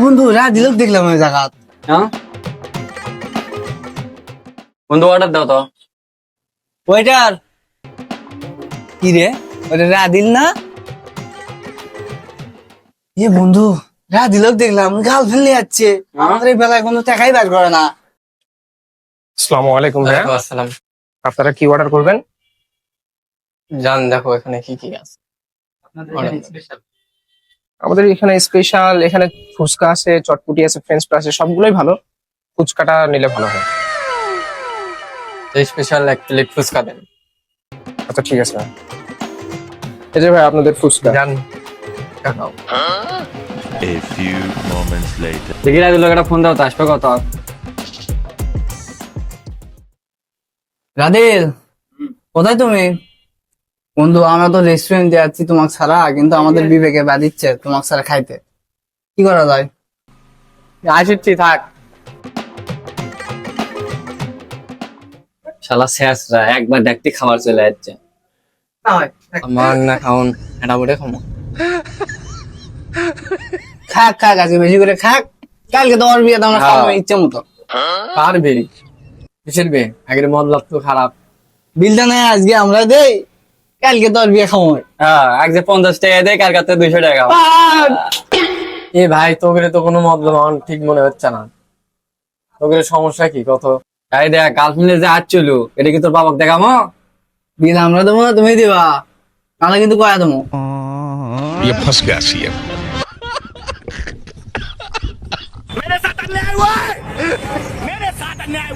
বন্ধু রাত দিল দেখলাম ওই জায়গা। হ্যাঁ বন্ধু অর্ডার দাও তো। ওয়েটার কি রে, ওটা রাদিল না? এ বন্ধু রাদিল দেখলাম গার্লফ্রেন্ড নিয়ে যাচ্ছে, আমাদের এই বেলায় কোনো টাকাই বের করে না। আসসালামু আলাইকুম ভাইয়া, ওয়ালাইকুম আসসালাম। আপনারা কি অর্ডার করবেন? জান দেখো এখানে কি কি আছে। আমাদের এখানে স্পেশাল, এখানে ফুচকা আছে, চটপটি আছে, ফ্রেঞ্চ ফ্রাই আছে, সবগুলোই ভালো। ফুচকাটা নিলে ভালো হয়। স্পেশাল এক প্লেট ফুচকা দেন। আচ্ছা ঠিক আছে, এই যে ভাই আপনাদের ফুচকা। জান A few moments later. দেখি রাজু লোকেরা ফোন দাও তো, আসবে কত? রাদিল কোথায় তুমি? বন্ধু আমরা তো রেস্টুরেন্টে যাচ্ছি তোমাকে ছাড়া, কিন্তু আমাদের বিবেকে বাধিচ্ছে তোমাকে ছাড়া খাইতে। কি করা যায়? আসছি থাক। শালা শেষরা একবার দেখতে খাবার চলে যাচ্ছে। আমার না খাওন এটা বলে খামো। খাক খাক আজকে বেশি করে খাক, কালকে তোমার বিয়ে আমরা খাবো ইচ্ছে মতো। কার বিল? কিসের বিয়ে? আগের মদ লাগতো খারাপ। বিলটা নেই আজকে আমরা দেই, কালকে তোর বিয়ে খাবো। হ্যাঁ আজ যে 50 টাকা দেয়, কার কাছে 200 টাকা। এ ভাই তোকে তো কোনো মদ আমার ঠিক মনে হচ্ছে না। তোকে সমস্যা কি কত? তাই দেখ গার্লফ্রেন্ডে যে আজ চলো, এটা কি তোর বাবাকে দেখামো? বিল আমরা দেবো না, তুমি দিবা, নাহলে কিন্তু কয়া দেবো। ये फंस गया सीएम। मेरे साथ अन्याय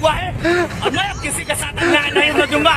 हुआ है और मैं अब किसी के साथ अन्याय नहीं होने दूंगा।